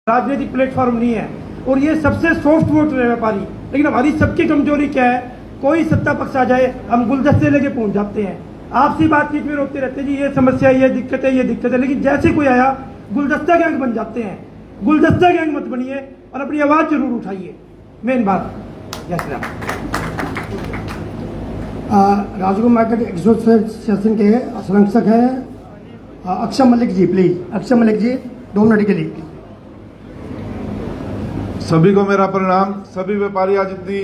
राजनीतिक प्लेटफॉर्म नहीं है और ये सबसे सॉफ्ट वोटर है व्यापारी। लेकिन हमारी सबकी कमजोरी क्या है, कोई सत्ता पक्ष आ जाए हम गुलदस्ते लेके पहुंच जाते हैं, आपसी बातचीत में रोकते रहते हैं जी ये समस्या ये दिक्कत है ये दिक्कत है, लेकिन जैसे कोई आया गुलदस्ता गैंग बन जाते हैं। गुलदस्ता गैंग मत बनिए और अपनी आवाज जरूर उठाइए, मेन बात। जय श्री राम। राजगुरु मार्केट एसोसिएशन के संरक्षक हैं अक्षय मलिक जी, प्लीज अक्षय मलिक जी 2 मिनट के लिए। सभी को मेरा प्रणाम। सभी व्यापारी आज इतनी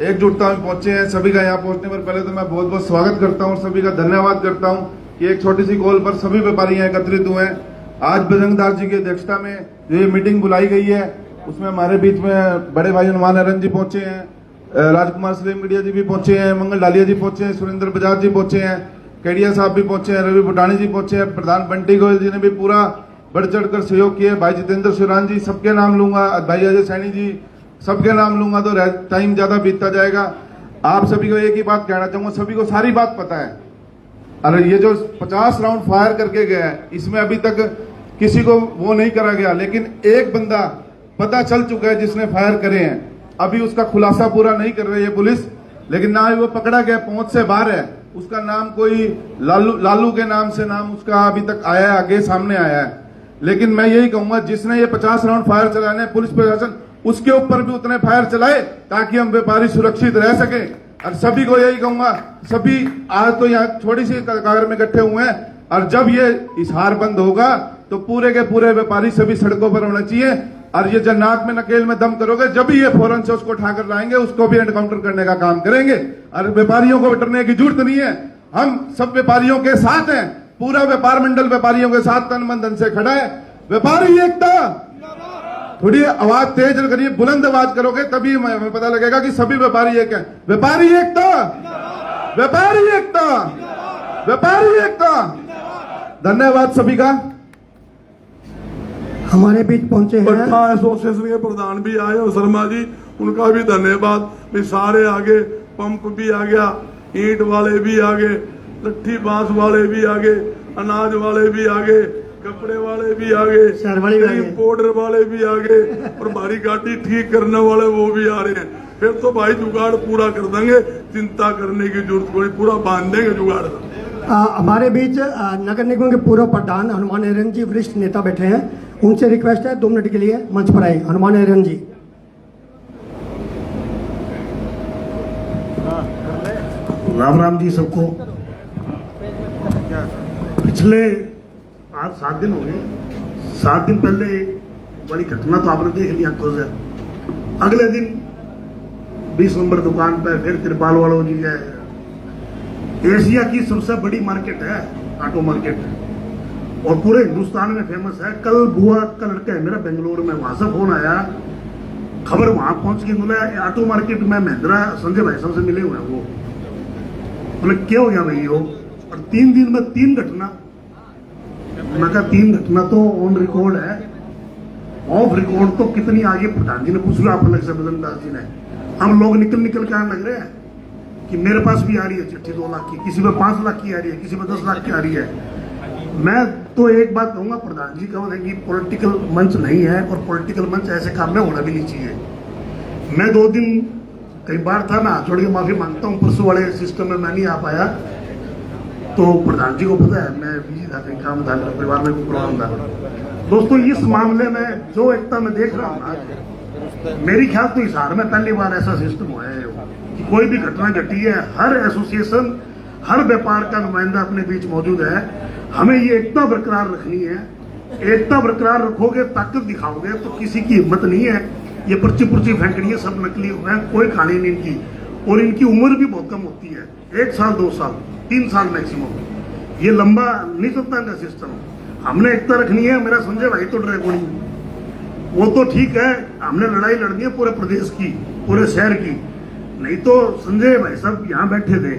एकजुटता में पहुंचे हैं, सभी का यहाँ पहुंचने पर पहले तो मैं बहुत बहुत स्वागत करता हूं और सभी का धन्यवाद करता हूं कि एक छोटी सी कॉल पर सभी व्यापारी यहाँ एकत्रित हुए हैं। आज बजरंगदास जी की अध्यक्षता में जो ये मीटिंग बुलाई गई है उसमें हमारे बीच में बड़े भाई हनुमान हरन जी पहुंचे हैं, राजकुमार सलीम मीडिया जी भी पहुंचे हैं, मंगल डालिया जी पहुंचे हैं, सुरेंद्र बजाज जी पहुंचे हैं, केडिया साहब भी पहुंचे हैं, रवि भुटानी जी पहुंचे हैं, प्रधान बंटी गोयल जी ने भी पूरा बढ़ चढ़कर सहयोग किया, भाई जितेंद्र शिवरान जी सबके नाम लूंगा, भाई अजय सैनी जी सबके नाम लूंगा तो टाइम ज्यादा बीतता जाएगा। आप सभी को एक ही बात कहना चाहूंगा, सभी को सारी बात पता है। अरे ये जो 50 राउंड फायर करके गया है इसमें अभी तक किसी को वो नहीं करा गया, लेकिन एक बंदा पता चल चुका है जिसने फायर करे हैं। अभी उसका खुलासा पूरा नहीं कर रही है पुलिस, लेकिन ना ही वो पकड़ा गया, पहुंच से बाहर है। उसका नाम कोई लालू के नाम से नाम उसका अभी तक आया है, आगे सामने आया है। लेकिन मैं यही कहूंगा जिसने ये 50 राउंड फायर चलाने, पुलिस प्रशासन उसके ऊपर भी उतने फायर चलाए ताकि हम व्यापारी सुरक्षित रह सके। और सभी को यही कहूंगा, सभी आज तो यहाँ छोटी सी कागर में इकट्ठे हुए हैं और जब ये इशार बंद होगा तो पूरे के पूरे व्यापारी सभी सड़कों पर होना चाहिए। और ये जब नाक में नकेल में दम करोगे जब भी ये फौरन से उसको उठाकर लाएंगे, उसको भी एनकाउंटर करने का काम करेंगे। और व्यापारियों को डरने की जरूरत नहीं है, हम सब व्यापारियों के साथ हैं, पूरा व्यापार मंडल व्यापारियों के साथ तन मन धन से खड़ा है। व्यापारी एकता, थोड़ी आवाज तेज करिए, बुलंद आवाज करोगे तभी हमें पता लगेगा कि सभी व्यापारी एक है। व्यापारी एकता, व्यापारी एकता, व्यापारी एकता। धन्यवाद सभी का। हमारे बीच पहुंचे हैं एसोसिएशन के प्रधान भी आए और शर्मा जी, उनका भी धन्यवाद। भी सारे आगे, पंप भी आ गया, ईंट वाले भी आगे, लट्ठी बांस वाले भी आगे, अनाज वाले भी आगे, कपड़े वाले भी आगे, पाउडर वाले भी आगे और भारी गाड़ी ठीक करने वाले वो भी आ रहे हैं। फिर तो भाई जुगाड़ पूरा कर देंगे, चिंता करने की जरूरत कोई, पूरा बांध देंगे जुगाड़। हमारे बीच नगर निगम के पूर्व प्रधान हनुमान हरन जी वरिष्ठ नेता बैठे हैं, उनसे रिक्वेस्ट है 2 मिनट के लिए मंच पर आए। हनुमान हरन जी। राम राम जी सबको। पिछले आज 7 दिन हो गए, 7 दिन पहले बड़ी घटना तो आपने देख लिया आंखों से। अगले दिन 20 नंबर दुकान पर फिर त्रिपाल वालों जी है। एशिया की सबसे बड़ी मार्केट है ऑटो मार्केट, और पूरे हिंदुस्तान में फेमस है। कल बुआ का लड़का है मेरा बेंगलोर में, वहां से फोन आया, खबर वहां पहुंच के बोला ऑटो मार्केट में महिंद्रा संजय भाई साहब से मिले हुए हैं। वो बोले क्या हो गया भाई हो, और 3 दिन में 3 घटना। मैं कहा 3 घटना तो ऑन रिकॉर्ड है, ऑफ रिकॉर्ड तो कितनी आगे प्रधान जी ने पूछ लिया आप अलग से बजरंगदास जी ने। हम लोग निकल के आने लग रहे हैं कि मेरे पास भी आ रही है चिट्ठी 2 लाख की, किसी में 5 लाख की आ रही है, किसी में 10 लाख की आ रही है। मैं तो एक बात कहूंगा, प्रधान जी का कि पॉलिटिकल मंच नहीं है और पॉलिटिकल मंच ऐसे काम में होना भी नहीं चाहिए। मैं 2 दिन कई बार था, मैं हाथ जोड़ के माफी मांगता हूँ, परसों वाले सिस्टम में मैं नहीं आ पाया। तो प्रधान जी को पता है मैं बिजी था, कहीं काम था, मेरे परिवार में कोई प्रॉब्लम था। दोस्तों इस मामले में जो एकता मैं देख रहा हूँ, मेरी ख्याल तो हिसार में पहली बार ऐसा सिस्टम हुआ है कि कोई भी घटना घटी है, हर एसोसिएशन हर व्यापार का नुमाइंदा अपने बीच मौजूद है। हमें ये एकता बरकरार रखनी है। एकता बरकरार रखोगे, ताकत दिखाओगे तो किसी की हिम्मत नहीं है। ये पर्ची पुर्ची फेंकनी है, सब नकली है, कोई कहानी नहीं इनकी, और इनकी उम्र भी बहुत कम होती है, 1 साल 2 साल 3 साल मैक्सिमम। ये लंबा नहीं चलता इनका सिस्टम। हमने एकता रखनी है। मेरा संजय भाई तो ड्रैगन, वो तो ठीक है, हमने लड़ाई लड़नी है पूरे प्रदेश की, पूरे शहर की। नहीं तो संजय भाई साहब यहाँ बैठे थे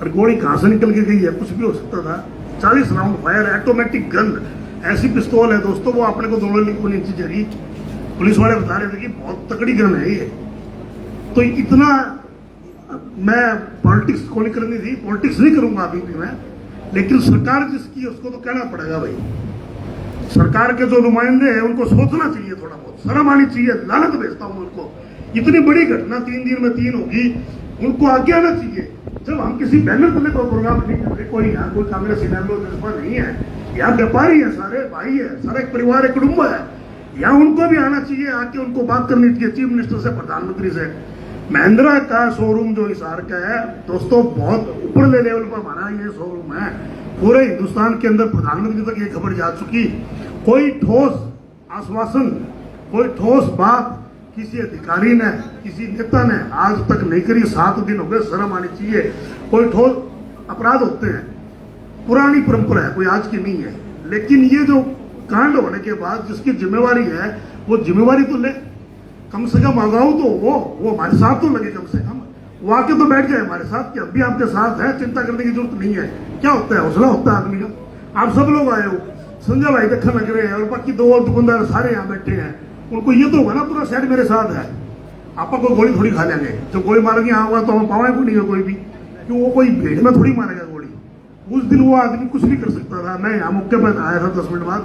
और गोली कहां से निकल के गई है, कुछ भी हो सकता था। 40 राउंड फायर, ऑटोमेटिक गन, ऐसी पिस्तौल है दोस्तों, वो अपने को 2 इंच जरी। पुलिस वाले बता रहे थे कि बहुत तकड़ी गन है ये। तो इतना मैं पॉलिटिक्स को नहीं करनी थी, पॉलिटिक्स नहीं करूंगा अभी भी मैं, लेकिन सरकार जिसकी है उसको तो कहना पड़ेगा भाई। सरकार के जो नुमाइंदे हैं उनको सोचना चाहिए, थोड़ा बहुत शर्म आनी चाहिए। लानत भेजता हूं उनको, इतनी बड़ी घटना 3 दिन में 3 होगी, उनको आगे आना चाहिए। जब हम किसी बैनर तले कोई प्रोग्राम नहीं कर रहे, कोई यहाँ कोई कांग्रेस जज्बा नहीं है, यहाँ व्यापारी है, सारे भाई है, सारा एक परिवार एक कुटुंब है, यहाँ उनको भी आना चाहिए, आके उनको बात करनी चाहिए चीफ मिनिस्टर से, प्रधानमंत्री से। महिंद्रा का शोरूम जो हिसार का है दोस्तों, बहुत ऊपरले लेवल पर हमारा ये शोरूम है। पूरे हिंदुस्तान के अंदर प्रधानमंत्री तक ये खबर जा चुकी, कोई ठोस आश्वासन, कोई ठोस बात किसी अधिकारी ने, किसी नेता ने आज तक नहीं करी। 7 दिन हो गए, शर्म आनी चाहिए। कोई ठोस अपराध होते हैं, पुरानी परंपरा है, कोई आज की नहीं है, लेकिन ये जो कांड होने के बाद जिसकी जिम्मेवारी है वो जिम्मेवारी तो ले, कम से कम आगाऊ तो वो हमारे साथ तो लगे, कम से कम वो आके तो बैठ जाए हमारे साथ कि अब भी आपके साथ है, चिंता करने की जरूरत नहीं है। क्या होता है, हौसला होता है आदमी का। आप सब लोग आए हो, संजय भाई देखने लग रहे हैं और बाकी 2 और दुकानदार सारे यहाँ बैठे हैं, उनको ये तो होगा ना पूरा शहर मेरे साथ है, आपा कोई गोली थोड़ी खा लेंगे। जो गोली मारेंगे यहाँ होगा तो हम पावे को नहीं है कोई भी, क्यों वो कोई भीड़ में थोड़ी मारेगा गोली। उस दिन वो आदमी कुछ नहीं कर सकता था। मैं यहाँ मौके पर आया था 10 मिनट बाद,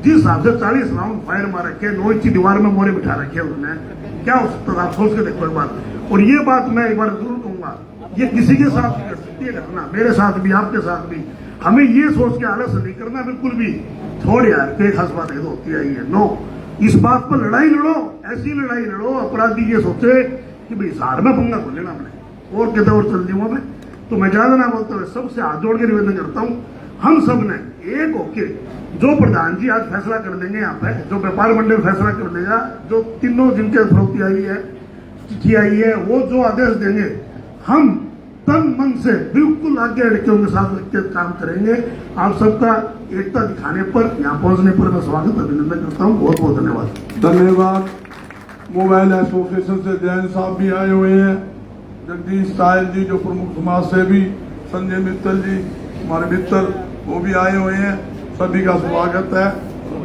जिस हिसाब से 40 राउंड फायर मार रखे, 9 इंची दीवार में मोरे बिठा रखे उन्होंने, क्या हो सकता था, आप सोच के देखो एक बार। और ये बात मैं एक बार जरूर कहूंगा, ये किसी के साथ भी कर सकती है घटना, मेरे साथ भी, आपके साथ भी। हमें ये सोच के आलस नहीं करना बिल्कुल भी, छोड़ यार कोई खास बात है तो होती आई है, नो। इस बात पर लड़ाई लड़ो, ऐसी लड़ाई लड़ो, अपराधी ये सोचे कि भाई हिसार में पंगा खोल लेना हमने और कहते और चल दूंगा मैं। तो मैं ज्यादा ना बोलते हुए सबसे हाथ जोड़ के निवेदन करता हूँ, हम सब ने एक होके, जो प्रधान जी आज फैसला कर देंगे यहाँ पे, जो व्यापार मंडल फैसला कर देगा, जो तीनों जिनके फरोख्ती आई है, चिट्ठी आई है, वो जो आदेश देंगे, हम तन मन से बिल्कुल आगे लड़कियों के साथ मिलकर काम करेंगे। आप सबका एकता दिखाने पर, यहाँ पहुंचने पर मैं स्वागत अभिनंदन करता हूँ। बहुत बहुत धन्यवाद। धन्यवाद। मोबाइल एसोसिएशन से जैन साहब भी आए हुए हैं, जगदीश साहिल जी जो प्रमुख समाज सेवी, संजय मित्तल जी हमारे मित्र वो भी आए हुए हैं, सभी का स्वागत है।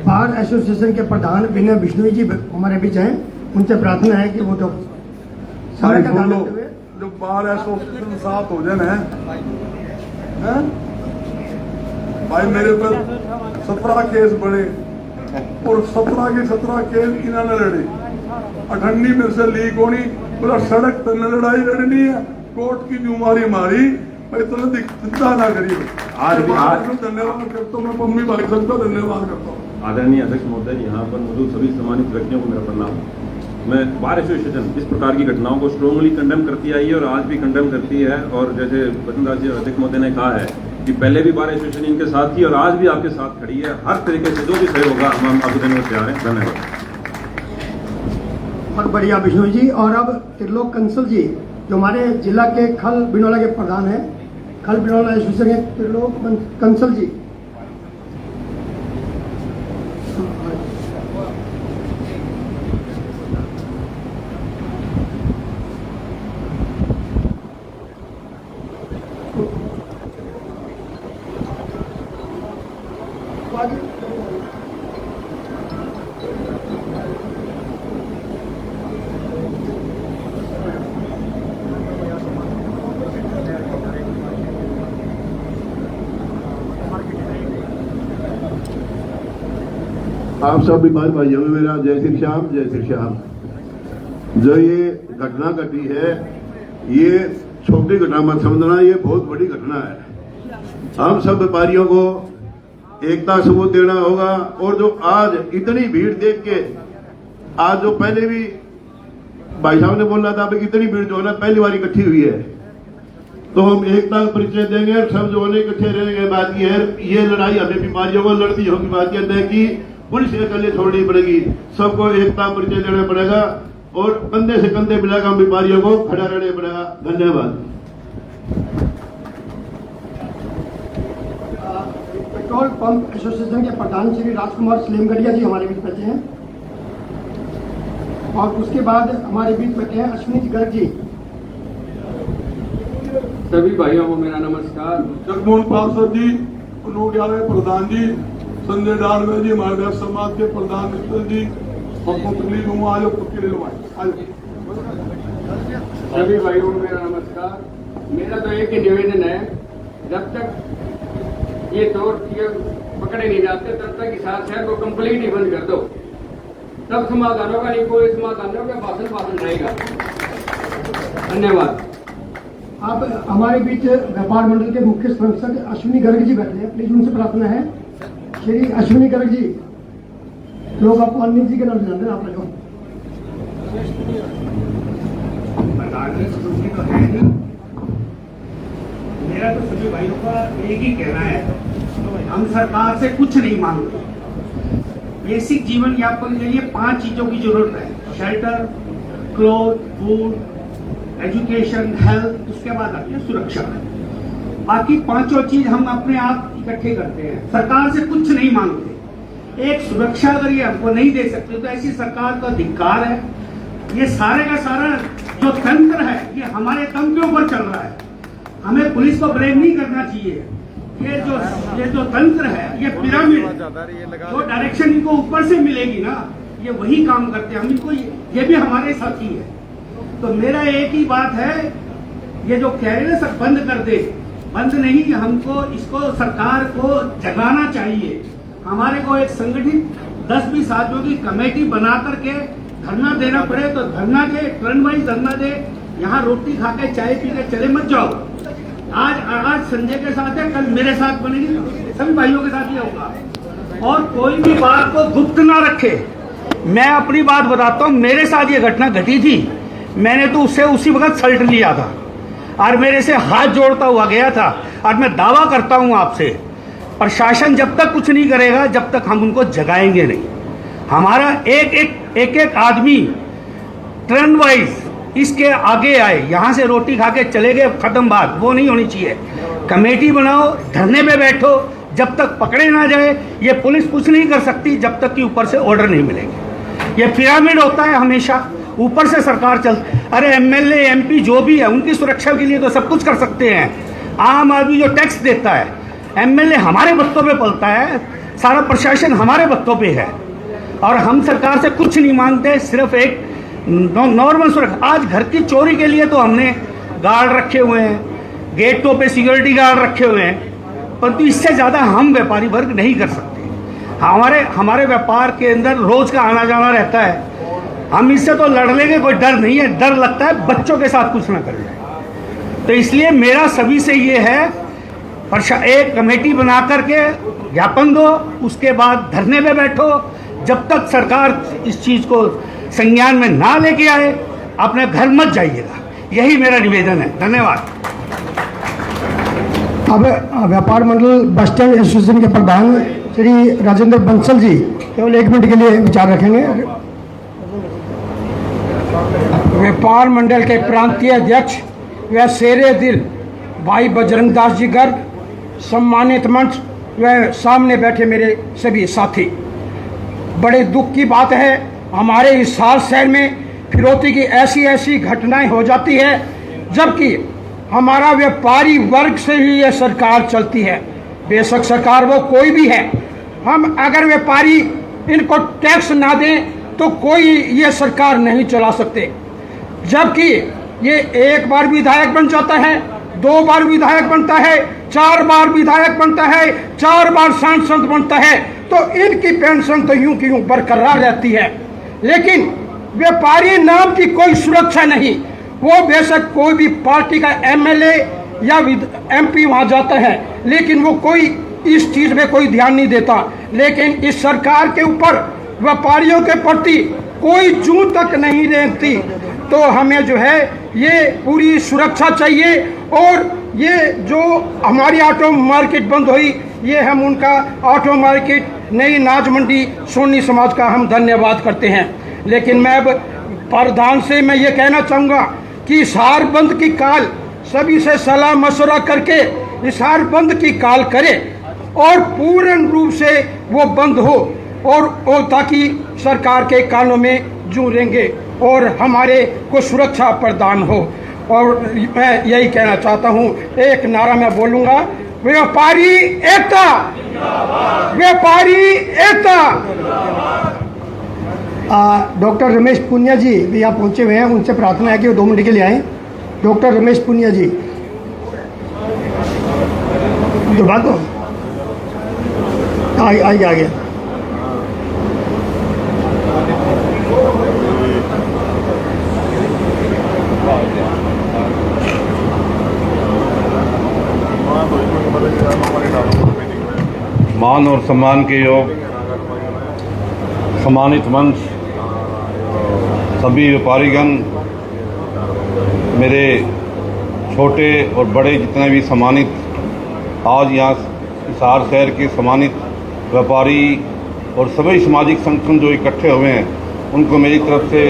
बार एसोसिएशन के प्रधान विनय बिश्नोई जी हमारे बीच हैं, उनसे प्रार्थना है कि वो जो सारे जो बार एसोसिएशन साथ हो जाए हैं भाई, मेरे पर 17 केस बड़े और 17 के 17 केस इन्होंने लड़े। अठन्नी मेरे से लीक होनी, पूरा सड़क तक लड़ाई लड़नी है, कोर्ट की बीमारी मारी, मैं तो चिंता ना करिए। आज धन्यवाद करता हूँ, मैं मम्मी भाई सबका धन्यवाद करता हूँ। आदरणीय अध्यक्ष महोदय, यहाँ पर मौजूद सभी सम्मानित व्यक्तियों को मेरा प्रणाम। मैं बार एसोसिएशन इस प्रकार की घटनाओं को स्ट्रांगली कंडेम करती आई है और आज भी कंडेम करती है। और जैसे वतनदास जी अध्यक्ष महोदय ने कहा है कि पहले भी बार एसोसिएशन इनके साथ थी और आज भी आपके साथ खड़ी है। हर तरीके से जो भी सहयोग होगा हम आपको देने को तैयार हैं। धन्यवाद। बहुत बढ़िया बिश्नोई जी। और अब त्रिलोक कंसल जी जो हमारे जिला के खल बिनौला के प्रधान हैं, खल बिनौला एसोसिएशन के त्रिलोक कंसल जी। आप सब भाइयों में मेरा जय श्री श्याम, जय श्री श्याम। जो ये घटना घटी है, ये छोटी घटना मत समझना, ये बहुत बड़ी घटना है। हम सब व्यापारियों को एकता सबूत देना होगा। और जो आज इतनी भीड़ देख के, आज जो पहले भी भाई साहब ने बोला था इतनी भीड़ जो है ना पहली बार इकट्ठी हुई है, तो हम एकता का परिचय देंगे। सब जो है इकट्ठे रहेंगे। बात ये है, ये लड़ाई हमें बीमारियों को लड़ती होगी। बात यह है कि पुलिस अकेले छोड़नी पड़ेगी, सबको एकता परिचय देना पड़ेगा और कंधे से कंधे मिलाकर हम बीमारियों को खड़ा रहना पड़ेगा। धन्यवाद। पेट्रोल पंप एसोसिएशन के प्रधान श्री राजकुमार स्लेमगढ़िया जी हमारे बीच बैठे हैं और उसके बाद हमारे बीच बैठे हैं अश्विनी गर्ग जी। सभी भाइयों को मेरा नमस्कार। जगमोहन पार्षद जी, अनुग्यालय प्रधान जी, संजय डालवे जी हमारे देश समाज के प्रधान मित्र जी, तकलीफ हुआ आज सभी भाइयों को मेरा नमस्कार। मेरा तो एक ही निवेदन है, जब तक ये दौर पकड़े नहीं जाते तब तक हिसार शहर को कंप्लीट ही बंद कर दो, तब समाधान होगा। नहीं कोई समाधान होगा, भाषण रहेगा। धन्यवाद। अब हमारे बीच व्यापार मंडल के मुख्य संरक्षक अश्विनी गर्ग जी बैठे हैं, प्लीज उनसे प्रार्थना है। श्री अश्विनी गर्ग जी, लोग आपको अनिल जी के नाम से जानते हैं, आप लोग मेरा तो सभी भाइयों का एक ही कहना है, हम सरकार से कुछ नहीं मांगते। बेसिक जीवन यापन के लिए 5 चीजों की जरूरत है: shelter, cloth, food, education, health, उसके बाद आती है सुरक्षा। बाकी 5 चीज हम अपने आप इकट्ठे करते हैं, सरकार से कुछ नहीं मांगते। एक सुरक्षा अगर ये हमको नहीं दे सकते तो ऐसी सरकार का धिक्कार है। ये सारे का सारा जो तंत्र है ये हमारे दम के ऊपर चल रहा है। हमें पुलिस को ब्लेम नहीं करना चाहिए। ये जो तंत्र है, ये पिरामिड, जो डायरेक्शन इनको ऊपर से मिलेगी ना, ये वही काम करते हैं। हम इनको ये भी हमारे साथी है। तो मेरा एक ही बात है, ये जो कह रहे हैं सब बंद कर दे, बंद नहीं, हमको इसको सरकार को जगाना चाहिए। हमारे को एक संगठित 10-20 आदमियों की कमेटी बना करके धरना देना पड़े तो धरना दे, टर्न वाइज धरना दे। यहाँ रोटी खा के चाय पी के चले मत जाओ। आज संजय के साथ है, कल मेरे साथ बनेगी, सभी भाइयों के साथ ही होगा। और कोई भी बात को गुप्त ना रखे। मैं अपनी बात बताता हूँ, मेरे साथ ये घटना घटी थी, मैंने तो उससे उसी वक्त सल्ट लिया था और मेरे से हाथ जोड़ता हुआ गया था। और मैं दावा करता हूँ आपसे, प्रशासन जब तक कुछ नहीं करेगा, जब तक हम उनको जगाएंगे नहीं। हमारा एक आदमी टर्न वाइज इसके आगे आए, यहाँ से रोटी खा के चले गए, खत्म बात, वो नहीं होनी चाहिए। कमेटी बनाओ, धरने पे बैठो, जब तक पकड़े ना जाए। ये पुलिस कुछ नहीं कर सकती जब तक कि ऊपर से ऑर्डर नहीं मिलेंगे। ये पिरामिड होता है हमेशा, ऊपर से सरकार चल। अरे एमएलए एमपी जो भी है, उनकी सुरक्षा के लिए तो सब कुछ कर सकते हैं। आम आदमी जो टैक्स देता है, एमएलए हमारे बत्तों पे पलता है, सारा प्रशासन हमारे बत्तों पे है। और हम सरकार से कुछ नहीं मांगते, सिर्फ एक नॉर्मल सुरक्षा। आज घर की चोरी के लिए तो हमने गार्ड रखे हुए हैं, गेटों पे सिक्योरिटी गार्ड रखे हुए हैं, परंतु इससे ज़्यादा हम व्यापारी वर्ग नहीं कर सकते। हमारे व्यापार के अंदर रोज का आना जाना रहता है। हम इससे तो लड़ लेंगे, कोई डर नहीं है। डर लगता है बच्चों के साथ कुछ ना कर जाए। तो इसलिए मेरा सभी से ये है, एक कमेटी बना करके ज्ञापन दो, उसके बाद धरने पे बैठो। जब तक सरकार इस चीज को संज्ञान में ना लेके आए, अपने घर मत जाइएगा। यही मेरा निवेदन है। धन्यवाद। अब व्यापार मंडल बस स्टैंड एसोसिएशन के प्रधान श्री राजेंद्र बंसल जी केवल 1 मिनट के लिए विचार रखेंगे। व्यापार मंडल के प्रांतीय अध्यक्ष व शेरे दिल भाई बजरंग दास जी गर्ग, सम्मानित मंच व सामने बैठे मेरे सभी साथी, बड़े दुख की बात है, हमारे इस साल शहर में फिरौती की ऐसी घटनाएं हो जाती है, जबकि हमारा व्यापारी वर्ग से ही ये सरकार चलती है। बेशक सरकार वो कोई भी है, हम अगर व्यापारी इनको टैक्स ना दें तो कोई ये सरकार नहीं चला सकते। जबकि ये 1 बार विधायक बन जाता है, 2 बार विधायक बनता है, 4 बार विधायक बनता है, 4 बार सांसद बनता है, तो इनकी पेंशन तो यूं की यूं बरकरार रहती है। लेकिन व्यापारी नाम की कोई सुरक्षा नहीं। वो बेशक कोई भी पार्टी का एमएलए या एमपी वहां जाता है, लेकिन वो कोई इस चीज में कोई ध्यान नहीं देता। लेकिन इस सरकार के ऊपर व्यापारियों के प्रति कोई जूं तक नहीं रेंगती। तो हमें जो है ये पूरी सुरक्षा चाहिए। और ये जो हमारी ऑटो मार्केट बंद हुई, ये हम उनका ऑटो मार्केट नई नाज मंडी सोनी समाज का हम धन्यवाद करते हैं। लेकिन मैं अब प्रधान से मैं ये कहना चाहूँगा कि हिसार बंद की काल सभी से सलाह मशवरा करके हिसार बंद की काल करे और पूर्ण रूप से वो बंद हो और ताकि सरकार के कानों में जुड़ेंगे और हमारे को सुरक्षा प्रदान हो। और मैं यही कहना चाहता हूँ, एक नारा मैं बोलूँगा, व्यापारी एकता, व्यापारी एकता। डॉक्टर रमेश पुनिया जी भी यहाँ पहुँचे हुए हैं, उनसे प्रार्थना है कि वो 2 मिनट के लिए आए। डॉक्टर रमेश पुनिया जी, दो बात हो। आ गया। मान और सम्मान के योग सम्मानित मंच, सभी व्यापारीगण, मेरे छोटे और बड़े जितने भी सम्मानित आज यहाँ हिसार शहर के सम्मानित व्यापारी और सभी सामाजिक संगठन जो इकट्ठे हुए हैं, उनको मेरी तरफ से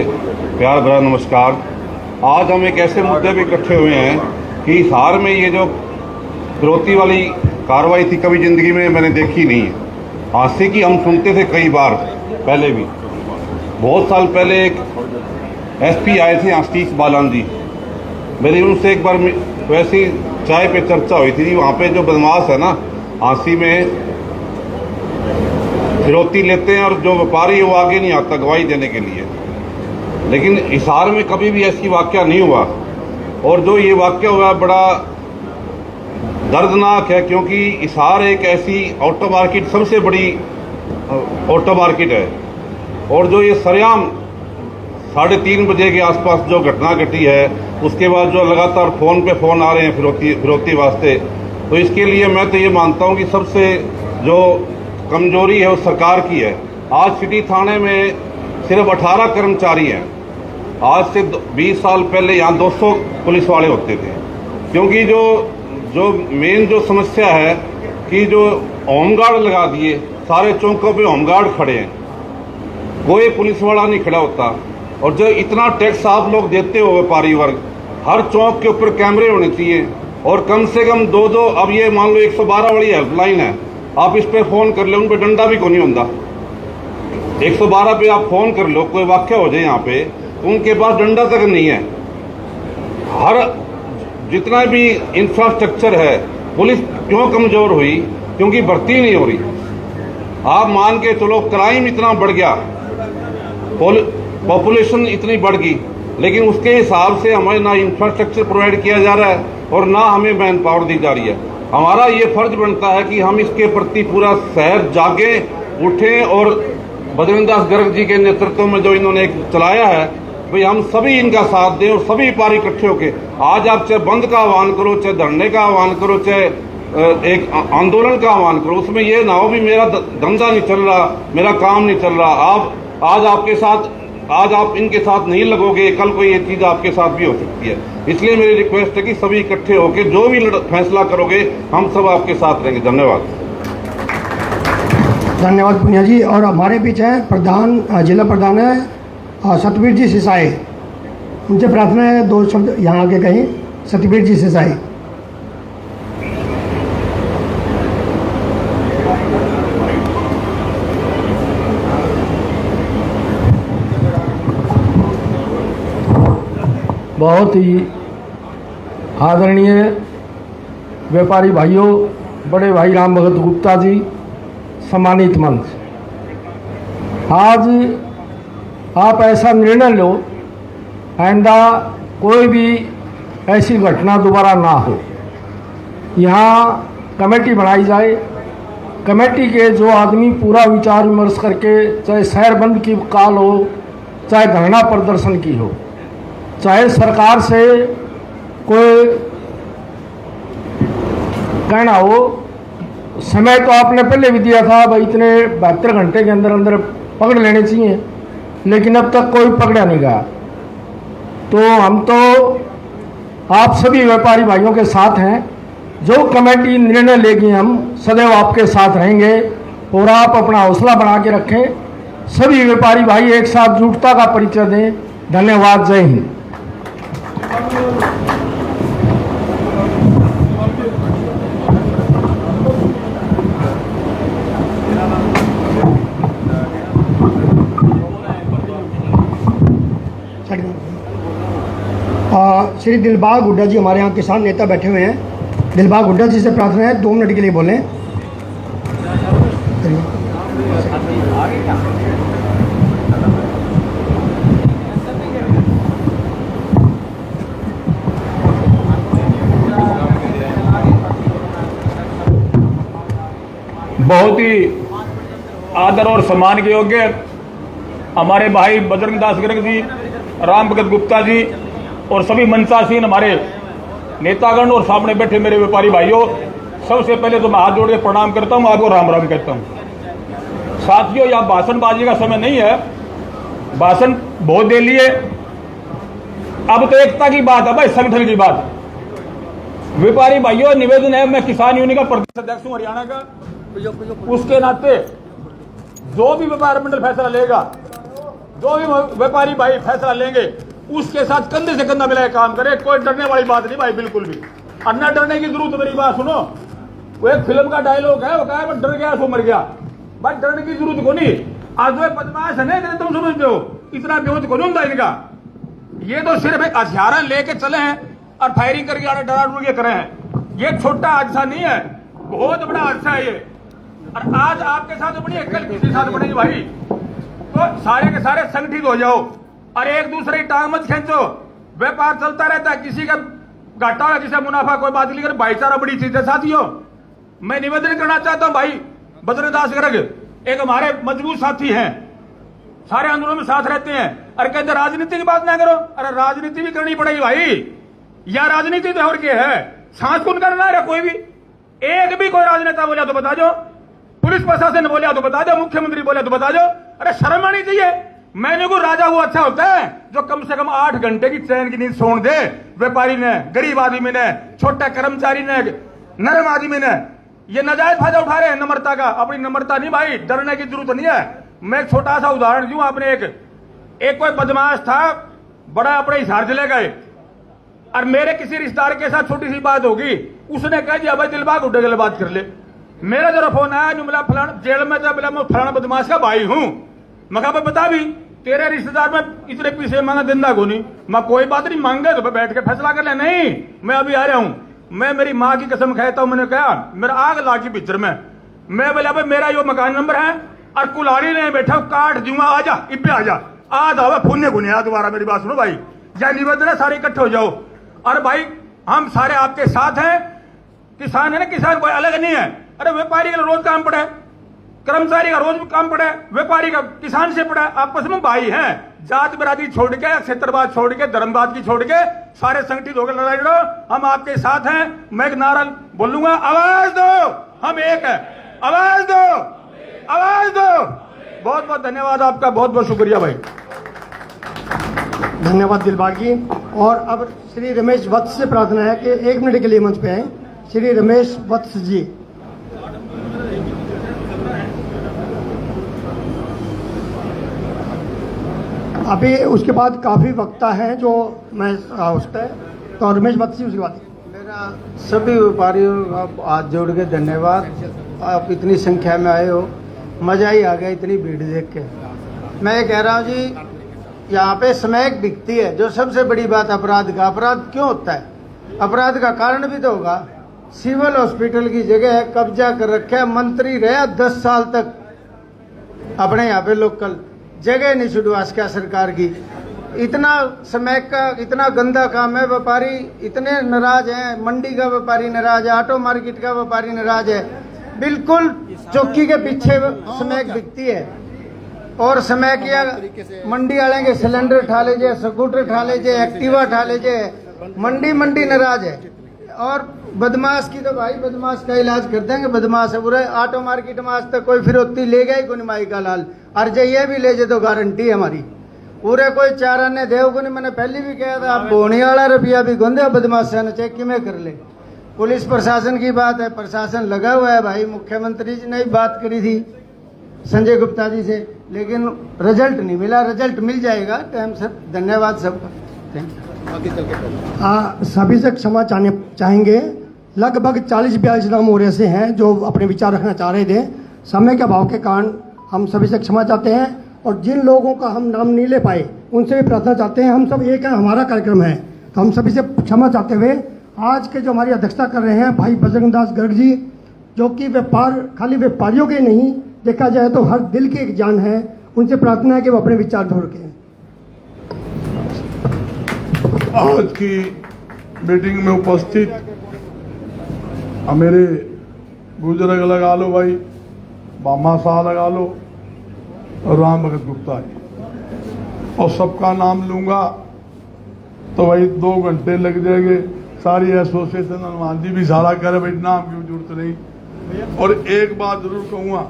प्यार भरा नमस्कार। आज हम एक ऐसे मुद्दे पे इकट्ठे हुए हैं कि हिसार में ये जो फिरौती वाली कार्रवाई थी, कभी ज़िंदगी में मैंने देखी नहीं है। हादसे की हम सुनते थे कई बार पहले भी। बहुत साल पहले एक एसपी आए थे आशीष बालान जी, मेरी उनसे एक बार वैसी चाय पे चर्चा हुई थी। वहाँ पे जो बदमाश है ना, हांसी में फिरौती लेते हैं और जो व्यापारी है वो आगे नहीं आता गवाही देने के लिए। लेकिन हिसार में कभी भी ऐसी वाकया नहीं हुआ, और जो ये वाकया हुआ बड़ा दर्दनाक है, क्योंकि हिसार एक ऐसी ऑटो मार्केट, सबसे बड़ी ऑटो मार्केट है, और जो ये सरेआम 3:30 बजे के आसपास जो घटना घटी है, उसके बाद जो लगातार फ़ोन पे फ़ोन आ रहे हैं फिरौती वास्ते, तो इसके लिए मैं तो ये मानता हूँ कि सबसे जो कमजोरी है वो सरकार की है। आज सिटी थाने में सिर्फ 18 कर्मचारी हैं। आज से 20 साल पहले यहाँ 200 पुलिस वाले होते थे, क्योंकि जो मेन जो समस्या है कि जो होमगार्ड लगा दिए, सारे चौकों पे होमगार्ड खड़े हैं, कोई पुलिस वाला नहीं खड़ा होता। और जो इतना टैक्स आप लोग देते हो व्यापारी वर्ग, हर चौक के ऊपर कैमरे होने चाहिए, और कम से कम 2-2, अब ये मान लो 112 वाली हेल्पलाइन है, आप इस पे फ़ोन कर लो, उन पर डंडा भी कोई नहीं होता। 112 पे आप फ़ोन कर लो, कोई वाक्य हो जाए यहाँ पे, उनके पास डंडा तक नहीं है। हर जितना भी इंफ्रास्ट्रक्चर है, पुलिस क्यों कमज़ोर हुई? क्योंकि भर्ती नहीं हो रही। आप मान के चलो, क्राइम इतना बढ़ गया, पॉपुलेशन इतनी बढ़ गई, लेकिन उसके हिसाब से हमें ना इंफ्रास्ट्रक्चर प्रोवाइड किया जा रहा है और ना हमें मैन पावर दी जा रही है। हमारा ये फर्ज बनता है कि हम इसके प्रति पूरा शहर जागे, उठें, और बजरंग दास गर्ग जी के नेतृत्व में जो इन्होंने एक चलाया है, भाई हम सभी इनका साथ दें, और सभी व्यापारी इकट्ठे होके आज आप चाहे बंद का आह्वान करो, चाहे धरने का आह्वान करो, चाहे एक आंदोलन का आह्वान करो, उसमें ये ना हो भी मेरा धंधा नहीं चल रहा, मेरा काम नहीं चल रहा। आज आप इनके साथ नहीं लगोगे, कल को ये चीज़ आपके साथ भी हो सकती है। इसलिए मेरी रिक्वेस्ट है कि सभी इकट्ठे होकर जो भी फैसला करोगे, हम सब आपके साथ रहेंगे। धन्यवाद। धन्यवाद पुनिया जी। और हमारे बीच है जिला प्रधान है सतबीर जी सिसाई, उनसे प्रार्थना है 2 शब्द यहाँ आगे कहीं। सतबीर जी सिसाई। बहुत ही आदरणीय व्यापारी भाइयों, बड़े भाई राम भगत गुप्ता जी, सम्मानित मंच, आज आप ऐसा निर्णय लो, आइंदा कोई भी ऐसी घटना दोबारा ना हो। यहाँ कमेटी बनाई जाए, कमेटी के जो आदमी पूरा विचार विमर्श करके, चाहे शहर बंद की काल हो, चाहे धरना प्रदर्शन की हो, चाहे सरकार से कोई कहना हो, समय तो आपने पहले भी दिया था भाई इतने 72 घंटे के अंदर अंदर पकड़ लेने चाहिए, लेकिन अब तक कोई पकड़ा नहीं गया। तो हम तो आप सभी व्यापारी भाइयों के साथ हैं। जो कमेटी निर्णय लेगी हम सदैव आपके साथ रहेंगे, और आप अपना हौसला बना के रखें। सभी व्यापारी भाई एक साथ जुटता का परिचय दें। धन्यवाद। जय हिंद। श्री दिलबाग हुड्डा जी हमारे यहाँ किसान नेता बैठे हुए हैं। दिलबाग हुड्डा जी से प्रार्थना है 2 मिनट के लिए बोलें। बहुत ही आदर और सम्मान के योग्य हमारे भाई बजरंग दास गर्ग जी, राम भगत गुप्ता जी और सभी मंचासीन हमारे नेतागण और सामने बैठे मेरे व्यापारी भाइयों, सबसे पहले तो मैं हाथ जोड़ के प्रणाम करता हूं, आपको राम राम कहता हूं। साथियों, यह भाषणबाजी का समय नहीं है, भाषण बहुत दे लिए, अब तो एकता की बात है भाई, संगठन की बात। व्यापारी भाइयों, निवेदन है, मैं किसान यूनियन का प्रदेश अध्यक्ष हूं हरियाणा का, उसके नाते जो भी व्यापार मंडल फैसला लेगा, जो भी व्यापारी भाई फैसला लेंगे, उसके साथ कंधे से कंधा मिलाकर काम करे। कोई डरने वाली बात नहीं भाई, बिल्कुल भी। और न डरने की जरूरत, मेरी बात सुनो, वो एक फिल्म का डायलॉग है, वो कहा है डर गया सो मर गया। भाई डरने की जरूरत को नहीं। आज जो बदमाश है ना, तुम समझते हो, इतना बेहोश को नहीं होता इनका। ये तो सिर्फ एक हथियार लेके चले हैं और फायरिंग करके आने डरा डर के करे हैं। ये छोटा हादसा नहीं है, बहुत बड़ा हादसा है ये। और आज आपके साथ तो बड़ी कल किसी के साथ बनेगी भाई। तो सारे के सारे संगठित हो जाओ और एक दूसरे की टांग मत खींचो। व्यापार चलता रहता है, किसी का घाटा हो किसी मुनाफा, कोई बात नहीं। भाईचारा बड़ी चीज है साथियों। मैं निवेदन करना चाहता हूं भाई, बजरंग दास गर्ग एक हमारे मजबूत साथी हैं, सारे आंदोलन में साथ रहते हैं। अरे कहते राजनीति की बात ना करो, अरे राजनीति भी करनी पड़ेगी भाई। या राजनीति तो और क्या है, सांस कौन करना है कोई भी। एक भी कोई राजनेता बोला तो बता दो, पुलिस प्रशासन बोला तो बता दो, मुख्यमंत्री बोले तो बता दो। अरे शर्म आनी चाहिए। मैंने को राजा वो अच्छा होता है जो कम से कम 8 घंटे की चैन की नींद सोने दे। व्यापारी ने, गरीब आदमी ने, छोटा कर्मचारी ने, नरम आदमी ने ये नाजायज फायदा उठा रहे हैं नम्रता का। अपनी नम्रता नहीं भाई, डरने की जरूरत नहीं है। मैं एक छोटा सा उदाहरण दूं। आपने एक कोई बदमाश था, बड़ा अपने हिसार चले गए और मेरे किसी रिश्तेदार के साथ छोटी सी बात होगी, उसने कहा जी अब दिलबाग उठे गले बात कर ले। मेरा जरा फोन आया, जो मिला फलाना जेल में था, बोला मैं फलाना बदमाश का भाई हूं। मैं कहा बता भी, तेरे रिश्तेदार में इतने पैसे मांगा दिंदा को नहीं। मैं कोई बात नहीं, मांगे तो बैठ के फैसला कर ले। नहीं, मैं अभी आ रहा हूं। मैं मेरी माँ की कसम खाता हूं, मैंने कहा मेरा आग लागी पिक्चर में। मैं बोला भाई मेरा यो मकान नंबर है और कुल्हाड़ी ने बैठा काट दूंगा, आजा इब्बे आजा आ जाओ फुन्ने गुने। दोबारा मेरी बात सुनो भाई, या निवेदन है सारे इकट्ठे हो जाओ। और भाई हम सारे आपके साथ हैं। किसान है ना, किसान कोई अलग नहीं है। अरे व्यापारी का रोज काम पड़ा है, कर्मचारी का रोज काम पड़ा है, व्यापारी का किसान से पड़ा है। आपस में भाई हैं। जात बिरादरी छोड़ के, क्षेत्रवाद छोड़ के, धर्मवाद की छोड़ के सारे संगठित होकर लड़ाई लड़ो। हम आपके साथ हैं। मैं एक नारा बोलूंगा, आवाज दो, हम एक है, आवाज दो, आवाज दो। बहुत बहुत धन्यवाद आपका, बहुत बहुत शुक्रिया भाई। धन्यवाद दिलबाग जी। और अब श्री रमेश वत्स से प्रार्थना है कि 1 मिनट के लिए मंच पे आए। श्री रमेश वत्स जी। अभी उसके बाद काफी वक्ता हैं जो मैं उस पर, तो रमेश वत्स जी उसके बाद। मेरा सभी व्यापारियों का हाथ जोड़ के धन्यवाद। आप इतनी संख्या में आए हो, मजा ही आ गया इतनी भीड़ देख के। मैं ये कह रहा हूँ जी, यहाँ पे स्मैक बिकती है, जो सबसे बड़ी बात अपराध का। अपराध क्यों होता है? अपराध का कारण भी तो होगा। सिविल हॉस्पिटल की जगह कब्जा कर रखा है, मंत्री रहा 10 साल तक अपने यहाँ पे लोकल, जगह नहीं छुड़वा सका सरकार की। इतना स्मैक का इतना गंदा काम है। व्यापारी इतने नाराज हैं, मंडी का व्यापारी नाराज है, ऑटो मार्केट का व्यापारी नाराज है। बिल्कुल चौकी के पीछे स्मैक बिकती है। और स्मैक या मंडी वाले के सिलेंडर ठा लीजिए, स्कूटर ठा लीजिए, एक्टिवा ठा लीजिए, मंडी नाराज है। और बदमाश की तो भाई बदमाश का इलाज कर देंगे। बदमाश है पूरे ऑटो मार्केट में आज तक कोई फिरौती ले गया ही कोई माई का लाल। और ये भी ले जाए तो गारंटी है हमारी। पूरे कोई चारा ने देव को नहीं। मैंने पहले भी कहा था, आप बोने वाला रुपया भी गोंदे बदमाश ने चेक कि में कर ले। पुलिस प्रशासन की बात है, प्रशासन लगा हुआ है भाई। मुख्यमंत्री जी ने भी बात करी थी संजय गुप्ता जी से, लेकिन रिजल्ट नहीं मिला। रिजल्ट मिल जाएगा टाइम से। धन्यवाद सबका। सभी से क्षमा चाहेंगे। लगभग 40-42 नाम और ऐसे हैं जो अपने विचार रखना चाह रहे थे। समय के अभाव के कारण हम सभी से क्षमा चाहते हैं। और जिन लोगों का हम नाम नहीं ले पाए उनसे भी प्रार्थना चाहते हैं। हम सब एक है, हमारा कार्यक्रम है, तो हम सभी से क्षमा चाहते हुए आज के जो हमारी अध्यक्षता कर रहे हैं भाई बजरंग दास गर्ग जी, जो कि व्यापार खाली व्यापारियों के नहीं, देखा जाए तो हर दिल की एक जान है, उनसे प्रार्थना है कि वो अपने विचार ढोल के। आज की मीटिंग में उपस्थित मेरे बुजुर्ग लगा लो भाई, मामा शाह लगा लो, और राम भगत गुप्ता जी, और सबका नाम लूंगा तो भाई 2 घंटे लग जाएंगे। सारी एसोसिएशन हनुमान जी भी सारा करे, भाई नाम की जरूरत नहीं। और एक बात जरूर कहूंगा,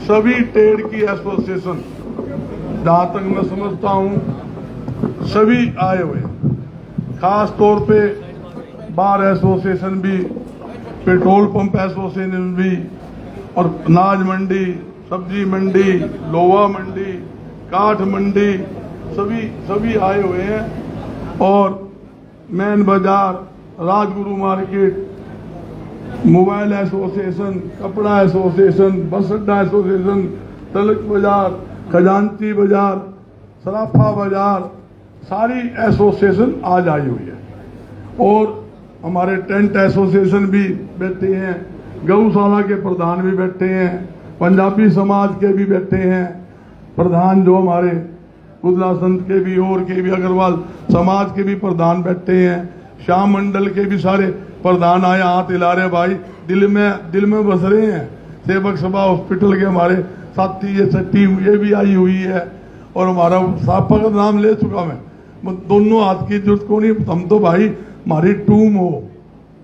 सभी ट्रेड की एसोसिएशन जहां तक मैं समझता हूं सभी आए हुए, खास तौर पे बार एसोसिएशन भी, पेट्रोल पंप एसोसिएशन भी, और अनाज मंडी, सब्जी मंडी, लोहा मंडी, काठ मंडी, सभी आए हुए हैं। और मैन बाजार, राजगुरु मार्केट, मोबाइल एसोसिएशन, कपड़ा एसोसिएशन, बस अड्डा एसोसिएशन, तलक बाजार, खजांची बाजार, सराफा बाजार, सारी एसोसिएशन आज आई हुई है। और हमारे टेंट एसोसिएशन भी बैठे हैं, गौशाला के प्रधान भी बैठे हैं, पंजाबी समाज के भी बैठे हैं प्रधान, जो हमारे गुजरा संत के भी और के भी, अग्रवाल समाज के भी प्रधान बैठे हैं, श्याम मंडल के भी सारे प्रधान आए, हाथ हिला रहे भाई, दिल में बस रहे हैं। सेवक सभा हॉस्पिटल के हमारे साथी ये टीम ये भी आई हुई है। और हमारा सापा का नाम ले चुका मैं, दोनों हाथ की जरूरत को नहीं, हम तो भाई हमारी टूम हो,